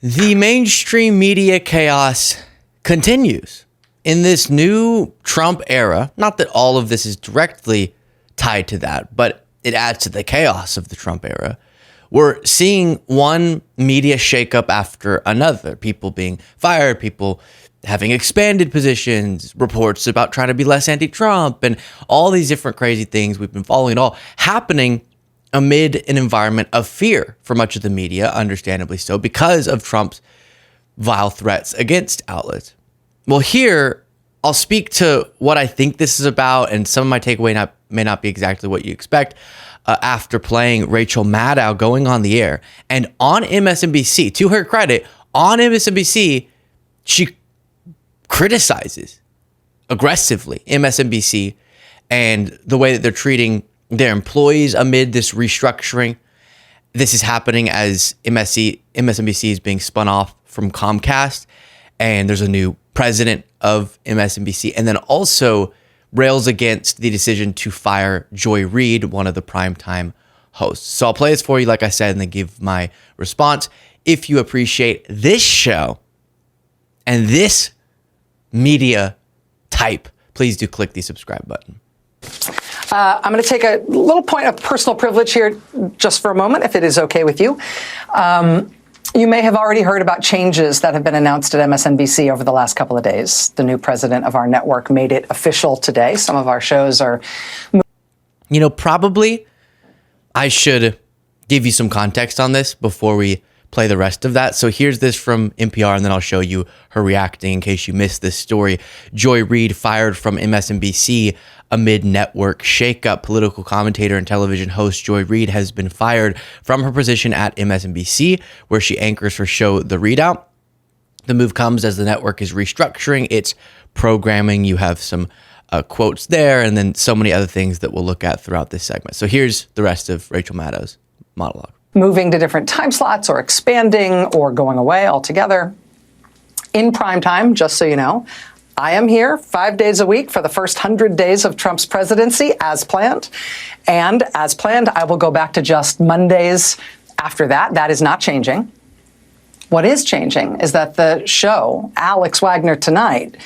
The mainstream media chaos continues in this new Trump era. Not that all of this is directly tied to that, but it adds to the chaos of the Trump era. We're seeing one media shakeup after another. People being fired, people having expanded positions, reports about trying to be less anti-Trump, and all these different crazy things we've been following, it all happening amid an environment of fear for much of the media, understandably so, because of Trump's vile threats against outlets. Well, here, I'll speak to what I think this is about, and some of my takeaway may not be exactly what you expect, after playing Rachel Maddow going on the air. And on MSNBC, to her credit, on MSNBC, she criticizes aggressively MSNBC and the way that they're treating their employees amid this restructuring. This is happening as MSNBC is being spun off from Comcast, and there's a new president of MSNBC, and then also rails against the decision to fire Joy Reid, one of the primetime hosts. So I'll play this for you, like I said, and then give my response. If you appreciate this show and this media type, please do click the subscribe button. I'm going to take a little point of personal privilege here just for a moment, if it is okay with you. You may have already heard about changes that have been announced at MSNBC over the last couple of days. The new president of our network made it official today. Some of our shows are... Probably I should give you some context on this before we play the rest of that. So here's this from NPR, and then I'll show you her reacting in case you missed this story. Joy Reid fired from MSNBC amid network shakeup. Political commentator and television host Joy Reid has been fired from her position at MSNBC, where she anchors her show The Readout. The move comes as the network is restructuring its programming. You have some quotes there, and then so many other things that we'll look at throughout this segment. So here's the rest of Rachel Maddow's monologue. Moving to different time slots or expanding or going away altogether. In prime time, just so you know, I am here 5 days a week for the first 100 days of Trump's presidency, as planned. And as planned, I will go back to just Mondays after that. That is not changing. What is changing is that the show, Alex Wagner Tonight,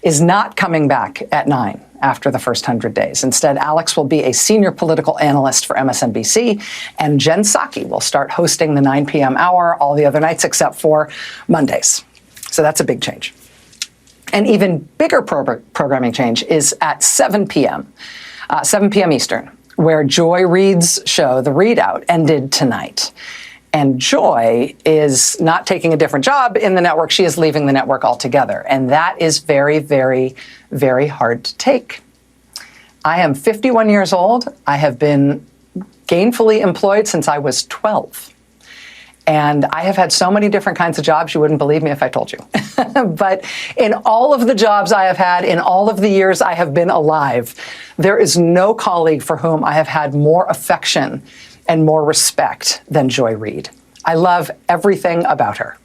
is not coming back at 9 after the first 100 days. Instead, Alex will be a senior political analyst for MSNBC, and Jen Psaki will start hosting the 9 p.m. hour all the other nights except for Mondays. So that's a big change. An even bigger programming change is at 7 p.m. Eastern, where Joy Reid's show, The Readout, ended tonight. And Joy is not taking a different job in the network. She is leaving the network altogether. And that is very, very, very hard to take. I am 51 years old. I have been gainfully employed since I was 12. And I have had so many different kinds of jobs, you wouldn't believe me if I told you. But in all of the jobs I have had, in all of the years I have been alive, there is no colleague for whom I have had more affection and more respect than Joy Reid. I love everything about her.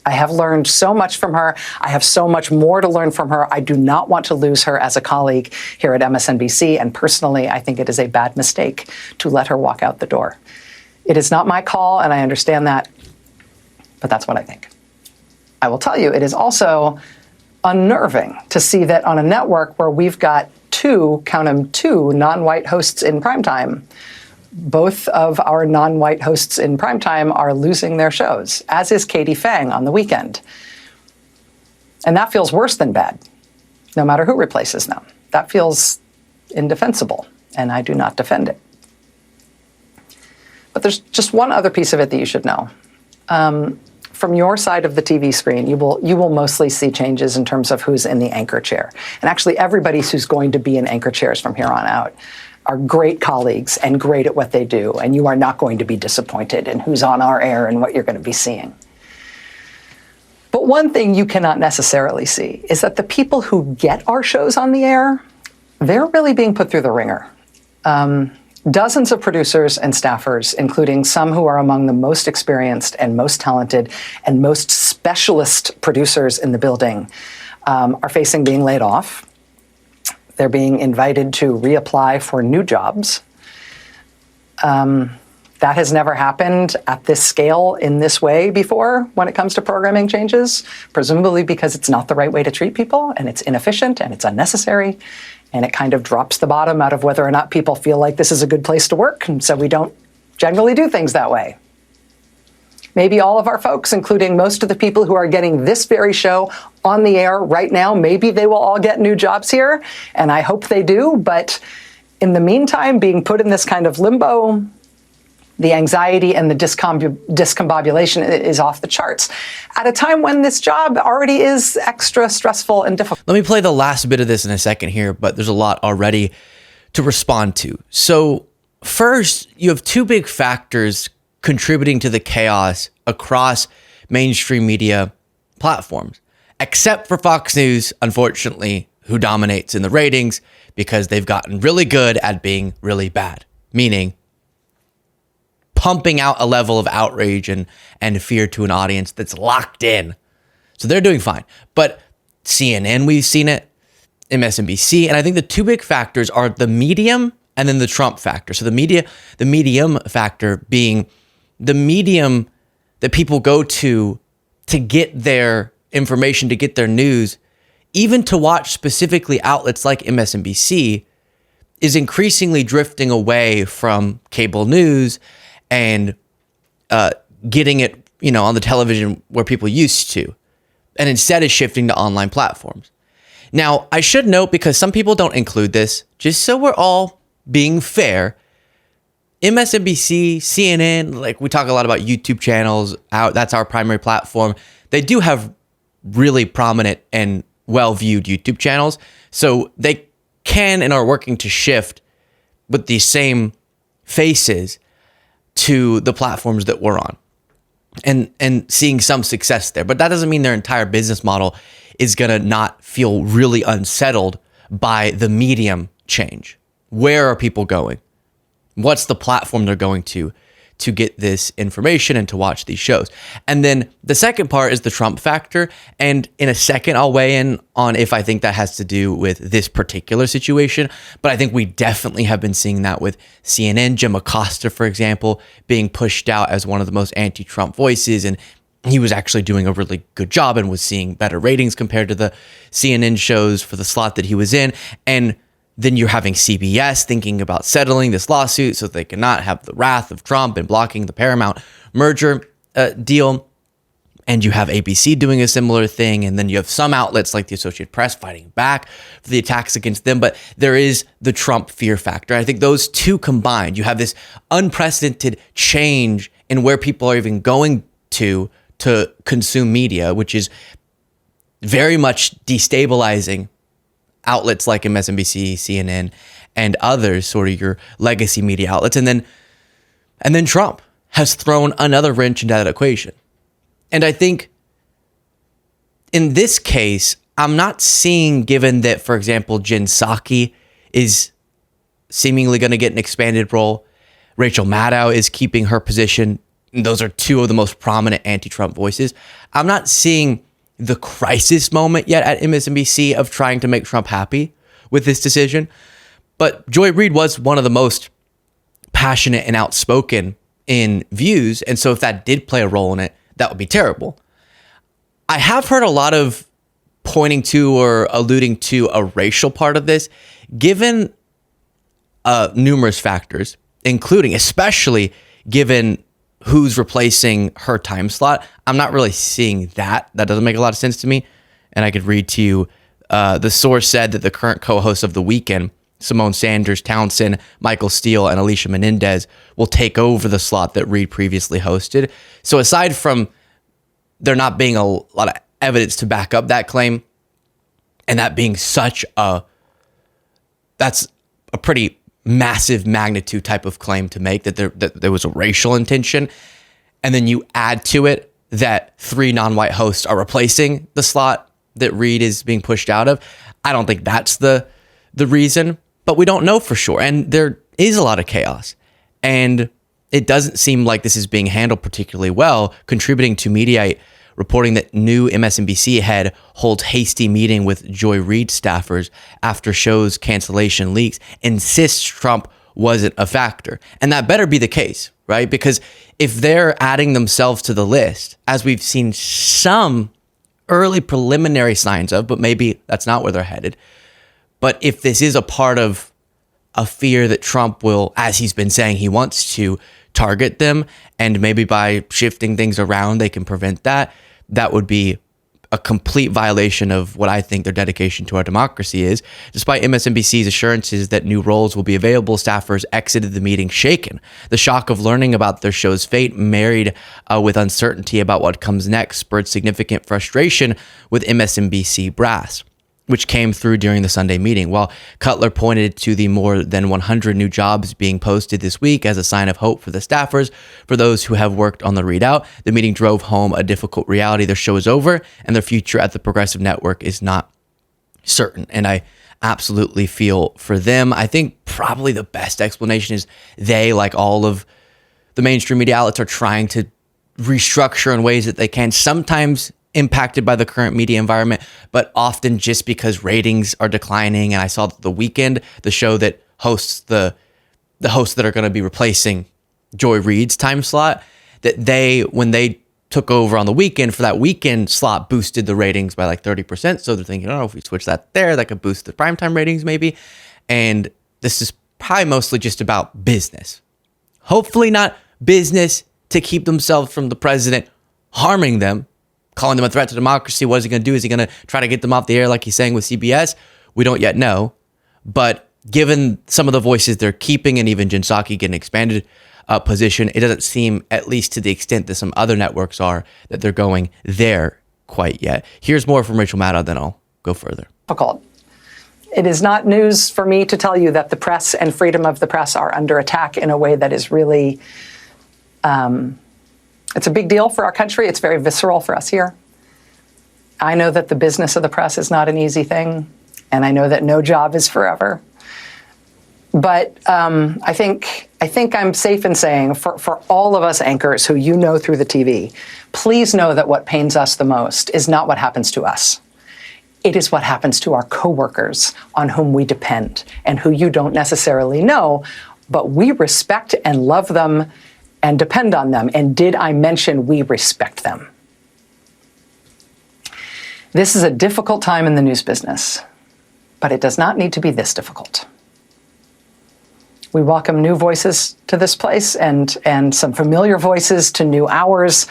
I have learned so much from her. I have so much more to learn from her. I do not want to lose her as a colleague here at MSNBC. And personally, I think it is a bad mistake to let her walk out the door. It is not my call, and I understand that, but that's what I think. I will tell you, it is also unnerving to see that on a network where we've got two non-white hosts in primetime, both of our non-white hosts in primetime are losing their shows, as is Katie Fang on the weekend. And that feels worse than bad, no matter who replaces them. That feels indefensible, and I do not defend it. But there's just one other piece of it that you should know. From your side of the TV screen, you will mostly see changes in terms of who's in the anchor chair. And actually, everybody who's going to be in anchor chairs from here on out are great colleagues and great at what they do, and you are not going to be disappointed in who's on our air and what you're going to be seeing. But one thing you cannot necessarily see is that the people who get our shows on the air, they're really being put through the ringer. Dozens of producers and staffers, including some who are among the most experienced and most talented and most specialist producers in the building, are facing being laid off. They're being invited to reapply for new jobs. That has never happened at this scale in this way before when it comes to programming changes, presumably because it's not the right way to treat people, and it's inefficient and it's unnecessary, and it kind of drops the bottom out of whether or not people feel like this is a good place to work, and so we don't generally do things that way. Maybe all of our folks, including most of the people who are getting this very show on the air right now, maybe they will all get new jobs here, and I hope they do, but in the meantime, being put in this kind of limbo, the anxiety and the discombobulation is off the charts at a time when this job already is extra stressful and difficult. Let me play the last bit of this in a second here, but there's a lot already to respond to. So first, you have two big factors contributing to the chaos across mainstream media platforms, except for Fox News, unfortunately, who dominates in the ratings because they've gotten really good at being really bad, meaning pumping out a level of outrage and fear to an audience that's locked in. So they're doing fine. But CNN, we've seen it, MSNBC, and I think the two big factors are the medium and then the Trump factor. So the medium factor being the medium that people go to get their information, to get their news, even to watch specifically outlets like MSNBC, is increasingly drifting away from cable news and getting it, on the television where people used to, and instead is shifting to online platforms. Now, I should note, because some people don't include this, just so we're all being fair, MSNBC, CNN, like we talk a lot about YouTube channels, that's our primary platform. They do have really prominent and well-viewed YouTube channels, so they can and are working to shift with these same faces to the platforms that we're on and seeing some success there. But that doesn't mean their entire business model is going to not feel really unsettled by the medium change. Where are people going? What's the platform they're going to get this information and to watch these shows? And then the second part is the Trump factor. And in a second, I'll weigh in on if I think that has to do with this particular situation. But I think we definitely have been seeing that with CNN. Jim Acosta, for example, being pushed out as one of the most anti-Trump voices. And he was actually doing a really good job and was seeing better ratings compared to the CNN shows for the slot that he was in. And then you're having CBS thinking about settling this lawsuit so they cannot have the wrath of Trump and blocking the Paramount merger deal. And you have ABC doing a similar thing. And then you have some outlets like the Associated Press fighting back for the attacks against them. But there is the Trump fear factor. I think those two combined, you have this unprecedented change in where people are even going to consume media, which is very much destabilizing outlets like MSNBC, CNN, and others, sort of your legacy media outlets. And then Trump has thrown another wrench into that equation. And I think in this case, I'm not seeing, given that, for example, Jen Psaki is seemingly going to get an expanded role, Rachel Maddow is keeping her position. And those are two of the most prominent anti-Trump voices. I'm not seeing the crisis moment yet at MSNBC of trying to make Trump happy with this decision. But Joy Reid was one of the most passionate and outspoken in views. And so if that did play a role in it, that would be terrible. I have heard a lot of pointing to or alluding to a racial part of this, given numerous factors, including, especially given who's replacing her time slot. I'm not really seeing that. That doesn't make a lot of sense to me. And I could read to you, the source said that the current co-hosts of The Weekend, Simone Sanders, Townsend, Michael Steele, and Alicia Menendez, will take over the slot that Reid previously hosted. So aside from there not being a lot of evidence to back up that claim, and that being that's a pretty massive magnitude type of claim to make, that there was a racial intention, and then you add to it that 3 non-white hosts are replacing the slot that Reid is being pushed out of. I don't think that's the reason, but we don't know for sure. And there is a lot of chaos, and it doesn't seem like this is being handled particularly well, contributing to Mediaite reporting that new MSNBC head holds hasty meeting with Joy Reid staffers after show's cancellation leaks, insists Trump wasn't a factor. And that better be the case, right? Because if they're adding themselves to the list, as we've seen some early preliminary signs of, but maybe that's not where they're headed. But if this is a part of a fear that Trump will, as he's been saying, he wants to target them, and maybe by shifting things around, they can prevent that, that would be a complete violation of what I think their dedication to our democracy is. Despite MSNBC's assurances that new roles will be available, staffers exited the meeting shaken. The shock of learning about their show's fate, married with uncertainty about what comes next, spurred significant frustration with MSNBC brass, which came through during the Sunday meeting. While Cutler pointed to the more than 100 new jobs being posted this week as a sign of hope for the staffers, for those who have worked on the readout, the meeting drove home a difficult reality. Their show is over, and their future at the Progressive Network is not certain. And I absolutely feel for them. I think probably the best explanation is they, like all of the mainstream media outlets, are trying to restructure in ways that they can, sometimes impacted by the current media environment, but often just because ratings are declining. And I saw that The Weeknd, the show that hosts the hosts that are going to be replacing Joy Reid's time slot, that when they took over on The Weeknd, for that weekend slot, boosted the ratings by like 30%. So they're thinking, oh, if we switch that there, that could boost the primetime ratings maybe. And this is probably mostly just about business. Hopefully not business to keep themselves from the president harming them, calling them a threat to democracy. What is he going to do? Is he going to try to get them off the air like he's saying with CBS? We don't yet know. But given some of the voices they're keeping, and even Jen Psaki getting expanded position, it doesn't seem, at least to the extent that some other networks are, that they're going there quite yet. Here's more from Rachel Maddow, then I'll go further. Difficult. It is not news for me to tell you that the press and freedom of the press are under attack in a way that is really it's a big deal for our country. It's very visceral for us here. I know that the business of the press is not an easy thing, and I know that no job is forever. But I think I'm safe in saying, for all of us anchors who you know through the TV, please know that what pains us the most is not what happens to us. It is what happens to our coworkers on whom we depend and who you don't necessarily know, but we respect and love them and depend on them. And did I mention we respect them? This is a difficult time in the news business, but it does not need to be this difficult. We welcome new voices to this place and some familiar voices to new hours.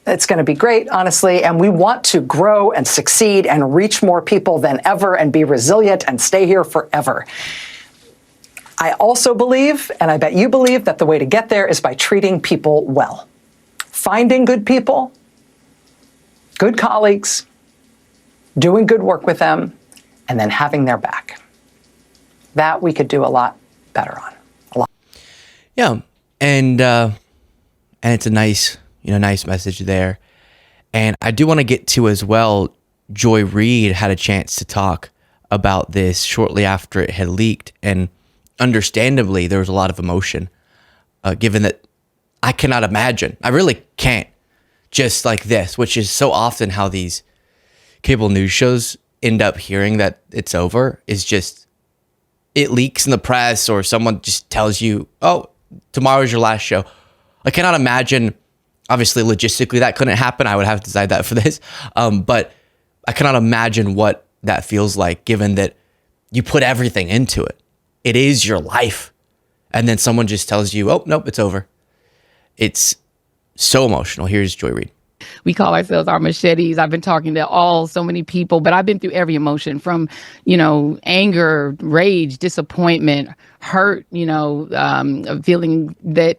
It's going to be great, honestly, and we want to grow and succeed and reach more people than ever and be resilient and stay here forever. I also believe, and I bet you believe, that the way to get there is by treating people well. Finding good people, good colleagues, doing good work with them, and then having their back. That we could do a lot better on. A lot. Yeah, and it's a nice message there. And I do want to get to as well, Joy Reid had a chance to talk about this shortly after it had leaked, and understandably, there was a lot of emotion, given that I cannot imagine. I really can't. Just like this, which is so often how these cable news shows end up hearing that it's over, is just it leaks in the press, or someone just tells you, oh, tomorrow's your last show. I cannot imagine. Obviously, logistically, that couldn't happen. I would have to decide that for this. But I cannot imagine what that feels like, given that you put everything into it. It is your life. And then someone just tells you, oh, nope, it's over. It's so emotional. Here's Joy Reid. We call ourselves our machetes. I've been talking to so many people, but I've been through every emotion from, anger, rage, disappointment, hurt, feeling that,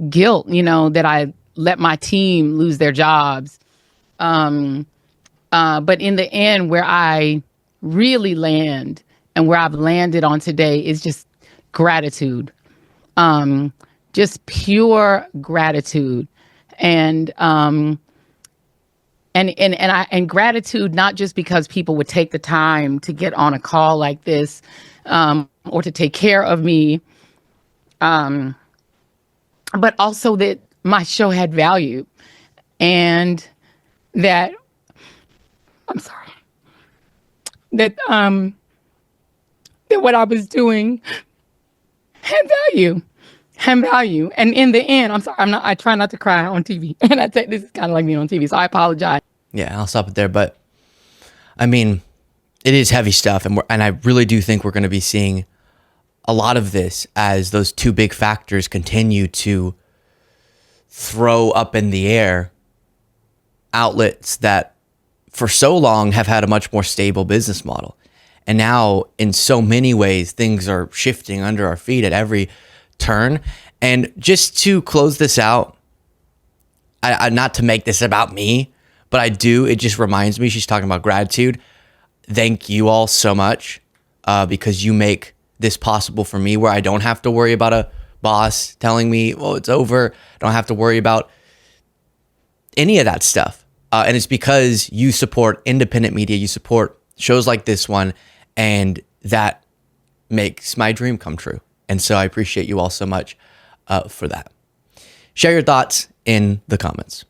guilt, that I let my team lose their jobs. But in the end, where I really land and where I've landed on today is just gratitude, just pure gratitude. And gratitude, not just because people would take the time to get on a call like this, or to take care of me, but also that my show had value, and that that what I was doing had value, and value. And in the end, I'm sorry, I try not to cry on TV. And I think this is kind of like being on TV. So I apologize. Yeah, I'll stop it there. But I mean, it is heavy stuff. And I really do think we're going to be seeing a lot of this as those two big factors continue to throw up in the air outlets that for so long have had a much more stable business model. And now in so many ways, things are shifting under our feet at every turn. And just to close this out, I not to make this about me, but it just reminds me, she's talking about gratitude. Thank you all so much because you make this possible for me, where I don't have to worry about a boss telling me, well, it's over. I don't have to worry about any of that stuff. And it's because you support independent media, you support shows like this one, and that makes my dream come true. And so I appreciate you all so much for that. Share your thoughts in the comments.